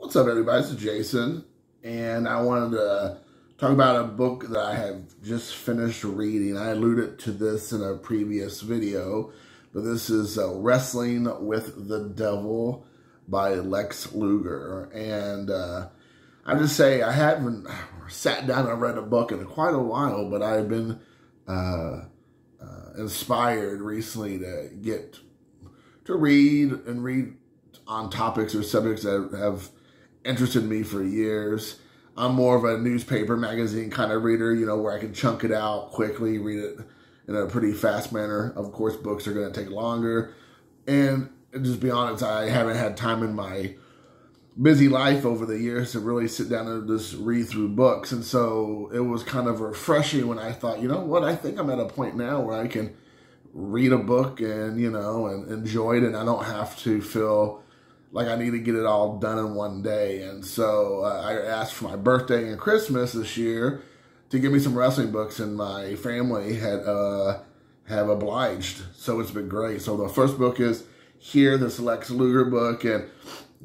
What's up, everybody? This is Jason, and I wanted to talk about a book that I have just finished reading. I alluded to this in a previous video, but this is Wrestling with the Devil by Lex Luger. And I just say I haven't sat down and read a book in quite a while, but I've been inspired recently to get to read on topics or subjects that have interested me for years. I'm more of a newspaper magazine kind of reader, where I can chunk it out quickly, read it in a pretty fast manner. Of course, books are going to take longer. And just be honest, I haven't had time in my busy life over the years to really sit down and just read through books. And so it was kind of refreshing when I thought, you know what, I think I'm at a point now where I can read a book and, and enjoy it, and I don't have to feel like I need to get it all done in one day. And so I asked for my birthday and Christmas this year to give me some wrestling books, and my family have obliged. So it's been great. So the first book is here, this Lex Luger book, and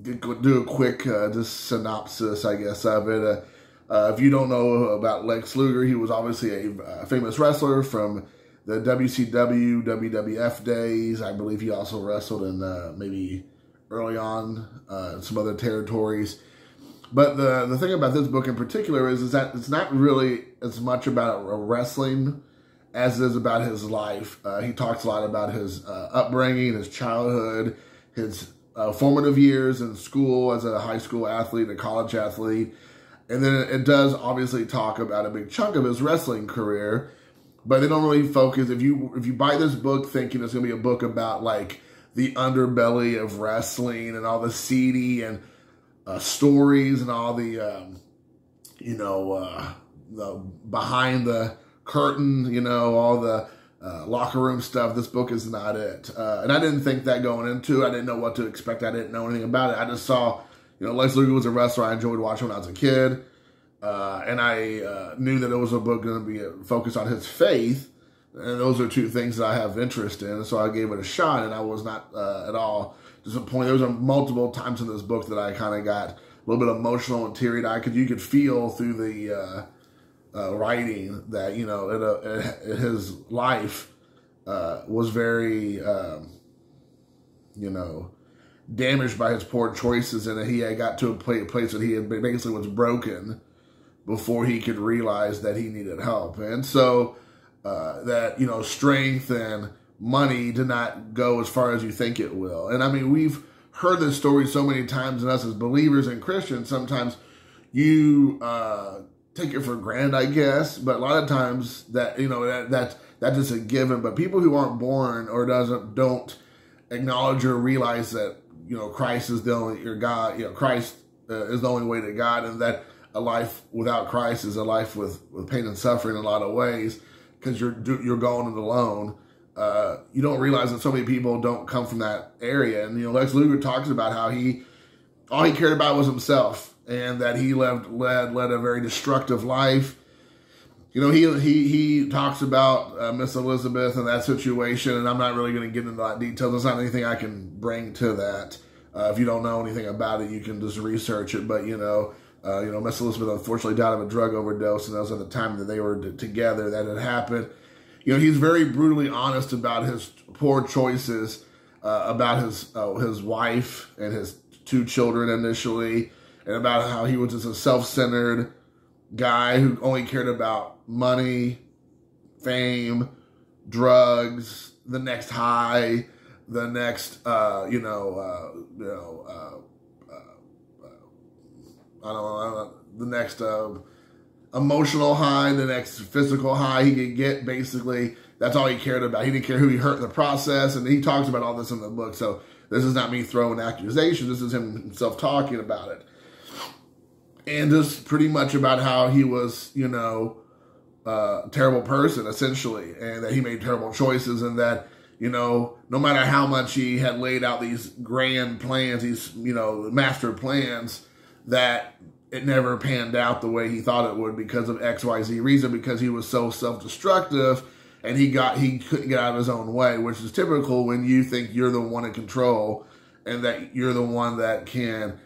do a quick just synopsis, I guess, of it. If you don't know about Lex Luger, he was obviously a famous wrestler from the WCW, WWF days. I believe he also wrestled in maybe early on some other territories. But the thing about this book in particular is that it's not really as much about wrestling as it is about his life. He talks a lot about his upbringing, his childhood, his formative years in school as a high school athlete, a college athlete. And then it does obviously talk about a big chunk of his wrestling career, but they don't really focus. If you buy this book thinking it's going to be a book about like the underbelly of wrestling and all the seedy and stories and all the, the behind the curtain, all the locker room stuff, this book is not it. And I didn't think that going into it. I didn't know what to expect. I didn't know anything about it. I just saw, Lex Luger was a wrestler I enjoyed watching when I was a kid. And I knew that it was a book going to be focused on his faith. And those are two things that I have interest in. So I gave it a shot, and I was not at all disappointed. There was multiple times in this book that I kind of got a little bit emotional and teary-eyed, because you could feel through the writing that, his life was very, damaged by his poor choices, and that he had got to a place that he had basically was broken before he could realize that he needed help. And so that, strength and money did not go as far as you think it will. And I mean, we've heard this story so many times, and us as believers and Christians, sometimes you take it for granted, I guess, but a lot of times that, that's just a given. But people who aren't born or don't acknowledge or realize that, Christ is the only, your God, Christ is the only way to God, and that a life without Christ is a life with pain and suffering in a lot of ways, because you're going it alone. You don't realize that so many people don't come from that area. And, Lex Luger talks about how all he cared about was himself, and that he led a very destructive life. He talks about Miss Elizabeth and that situation, and I'm not really going to get into that detail. There's not anything I can bring to that. If you don't know anything about it, you can just research it. But, Miss Elizabeth unfortunately died of a drug overdose, and that was at the time that they were together that had happened. He's very brutally honest about his poor choices, about his wife and his two children initially, and about how he was just a self-centered guy who only cared about money, fame, drugs, the next high, the next, I don't know, the next emotional high, the next physical high he could get. Basically, that's all he cared about. He didn't care who he hurt in the process, and he talks about all this in the book. So this is not me throwing accusations. This is himself talking about it. And just pretty much about how he was, a terrible person, essentially, and that he made terrible choices, and that, no matter how much he had laid out these grand plans, these, master plans, that it never panned out the way he thought it would because of XYZ reason, because he was so self-destructive, and he couldn't get out of his own way, which is typical when you think you're the one in control and that you're the one that can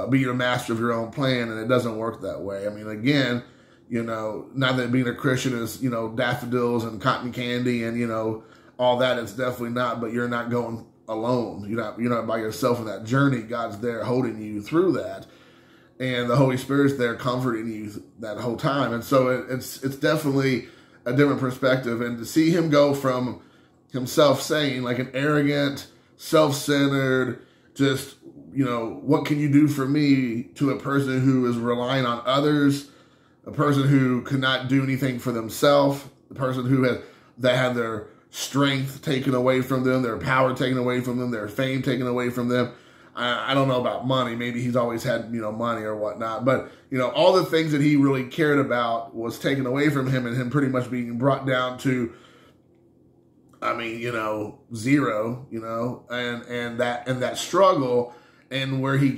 being a master of your own plan, and it doesn't work that way. I mean, again, not that being a Christian is, daffodils and cotton candy and, all that. It's definitely not, but you're not going alone. You're not by yourself in that journey. God's there holding you through that. And the Holy Spirit's there comforting you that whole time. And so it's definitely a different perspective. And to see him go from himself saying like an arrogant, self-centered, just, what can you do for me, to a person who is relying on others, a person who could not do anything for themselves, the person who had their strength taken away from them, their power taken away from them, their fame taken away from them. I don't know about money. Maybe he's always had, money or whatnot. But, all the things that he really cared about was taken away from him, and him pretty much being brought down to, zero, and that struggle, and where he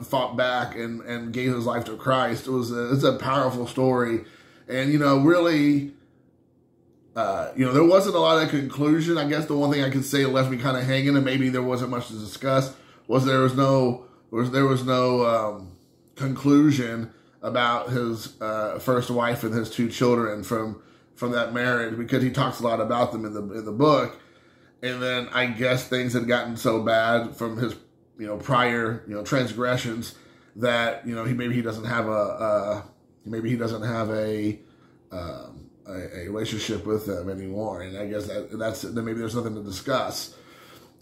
fought back and gave his life to Christ. It's a powerful story. And, really, there wasn't a lot of conclusion. I guess the one thing I could say left me kind of hanging, and maybe there wasn't much to discuss, was there was no conclusion about his first wife and his 2 children from that marriage, because he talks a lot about them in the book. And then I guess things had gotten so bad from his prior transgressions that he doesn't have a relationship with them anymore. And I guess that's maybe there's nothing to discuss.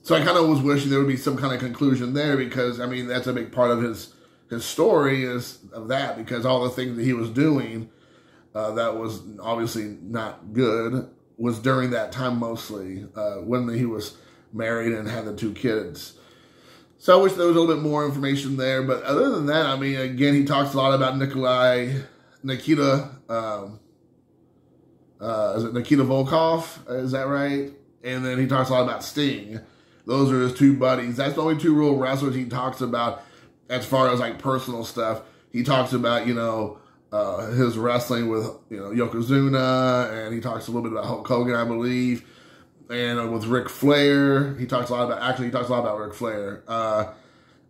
So I kind of was wishing there would be some kind of conclusion there, because that's a big part of his story is of that, because all the things that he was doing that was obviously not good was during that time, mostly when he was married and had the 2 kids. So I wish there was a little bit more information there. But other than that, again, he talks a lot about Nikita, is it Nikita Volkov? Is that right? And then he talks a lot about Sting. Those are his 2 buddies. That's the only 2 real wrestlers he talks about as far as like personal stuff. He talks about, his wrestling with, Yokozuna, and he talks a little bit about Hulk Hogan, I believe, and with Ric Flair. He talks a lot about Ric Flair,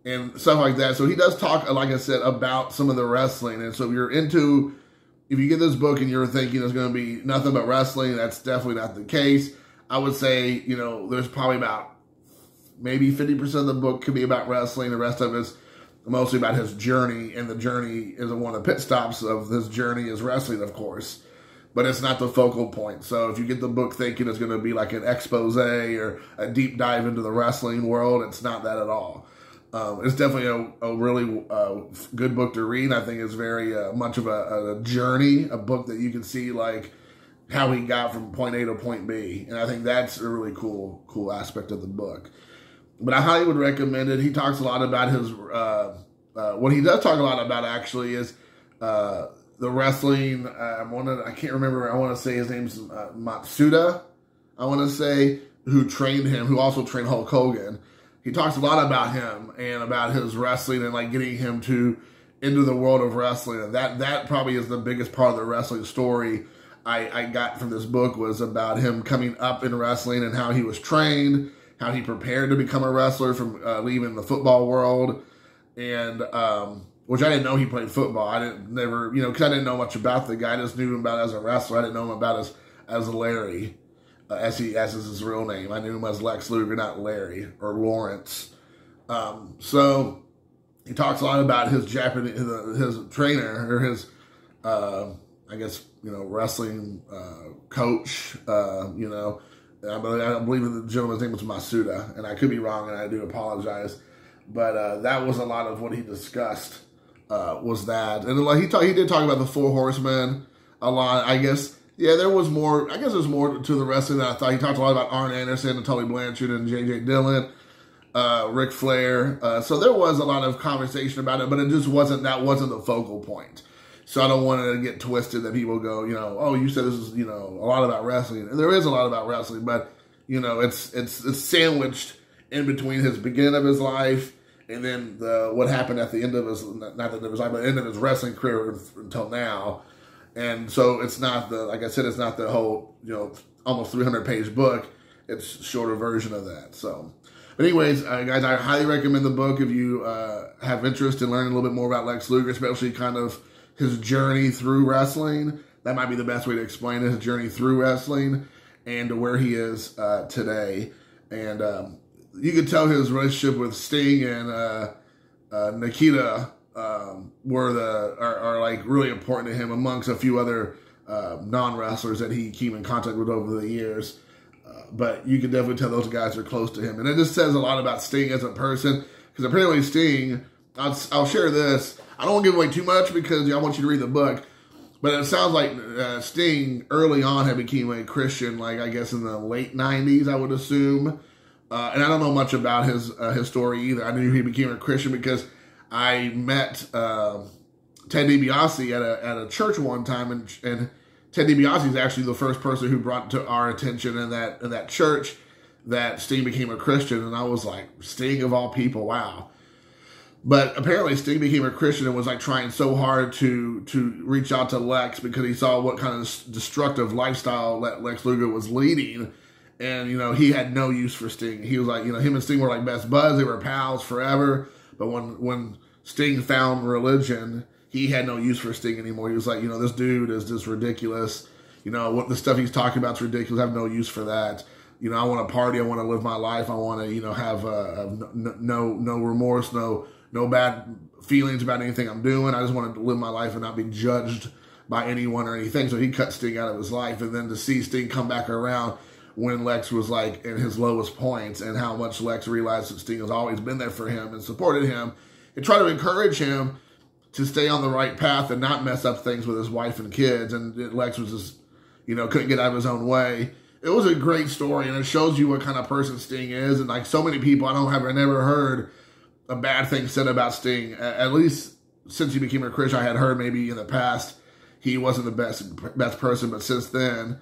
and stuff like that. So he does talk, like I said, about some of the wrestling. And so if you get this book and you're thinking it's going to be nothing but wrestling, that's definitely not the case. I would say, there's probably about maybe 50% of the book could be about wrestling. The rest of it's mostly about his journey, and the journey is one of the pit stops of this journey is wrestling, of course. But it's not the focal point. So if you get the book thinking it's going to be like an expose or a deep dive into the wrestling world, it's not that at all. It's definitely a really good book to read. I think it's very much of a journey, a book that you can see like how he got from point A to point B. And I think that's a really cool aspect of the book. But I highly would recommend it. He talks a lot about his, what he does talk a lot about actually is the wrestling. I can't remember, I want to say his name's Matsuda, I want to say, who trained him, who also trained Hulk Hogan. He talks a lot about him and about his wrestling and like getting him into the world of wrestling. And that probably is the biggest part of the wrestling story I got from this book, was about him coming up in wrestling and how he was trained, how he prepared to become a wrestler from leaving the football world, and which I didn't know he played football. I didn't because I didn't know much about the guy. I just knew him about as a wrestler. I didn't know him about as Larry, as is his real name. I knew him as Lex Luger, not Larry or Lawrence. So he talks a lot about his his trainer, or his wrestling coach. I believe the gentleman's name was Masuda, and I could be wrong, and I do apologize. But that was a lot of what he discussed, was that. And like he did talk about the 4 Horsemen a lot. I guess, there was more. I guess there's more to the wrestling than I thought. He talked a lot about Arn Anderson and Tully Blanchard and J.J. Dillon, Ric Flair. So there was a lot of conversation about it, but that wasn't the focal point. So I don't want to get twisted that people go, oh, you said this is, a lot about wrestling. And there is a lot about wrestling, but, it's sandwiched in between his beginning of his life and then what happened at the end of his, not the end of his life, but the end of his wrestling career until now. And so it's not like I said, it's not the whole, almost 300-page book. It's a shorter version of that. So, But anyways, guys, I highly recommend the book if you have interest in learning a little bit more about Lex Luger, especially kind of his journey through wrestling. That might be the best way to explain it, his journey through wrestling and to where he is today. And you could tell his relationship with Sting and Nikita are like really important to him, amongst a few other non-wrestlers that he came in contact with over the years. But you can definitely tell those guys are close to him. And it just says a lot about Sting as a person, because apparently Sting, I'll share this. I don't want to give away too much because I want you to read the book. But it sounds like Sting early on had become a Christian, like I guess in the late 90s, I would assume. And I don't know much about his story either. I knew he became a Christian because I met Ted DiBiase at a church one time, and Ted DiBiase is actually the first person who brought to our attention in that church that Sting became a Christian. And I was like, Sting of all people, wow. But apparently Sting became a Christian and was like trying so hard to reach out to Lex because he saw what kind of destructive lifestyle Lex Luger was leading. And, he had no use for Sting. He was like, him and Sting were like best buds. They were pals forever. But when Sting found religion, he had no use for Sting anymore. He was like, this dude is just ridiculous. What the stuff he's talking about is ridiculous. I have no use for that. I want to party. I want to live my life. I want to, have no remorse, no bad feelings about anything I'm doing. I just want to live my life and not be judged by anyone or anything. So he cut Sting out of his life. And then to see Sting come back around when Lex was like in his lowest points, and how much Lex realized that Sting has always been there for him and supported him and tried to encourage him to stay on the right path and not mess up things with his wife and kids. And Lex was just, couldn't get out of his own way. It was a great story, and it shows you what kind of person Sting is. And like so many people, I never heard a bad thing said about Sting. At least since he became a Christian, I had heard maybe in the past he wasn't the best person, but since then,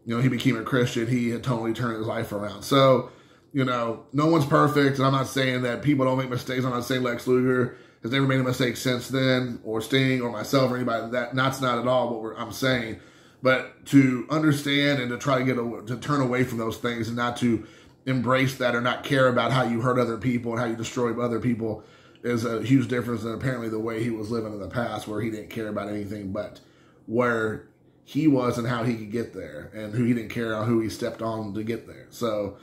he became a Christian, he had totally turned his life around. So, no one's perfect, and I'm not saying that people don't make mistakes. I'm not saying Lex Luger has never made a mistake since then, or Sting, or myself, or anybody. That's not at all what I'm saying. But to understand and to try to turn away from those things and not to embrace that or not care about how you hurt other people and how you destroy other people is a huge difference than apparently the way he was living in the past, where he didn't care about anything but where he was and how he could get there, and who he didn't care on who he stepped on to get there. So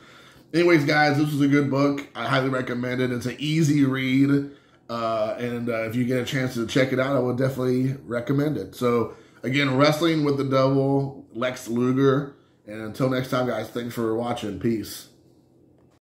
anyways, guys, this was a good book. I highly recommend it. It's an easy read. And if you get a chance to check it out, I would definitely recommend it. So again, Wrestling with the Devil, Lex Luger. And until next time, guys, thanks for watching. Peace.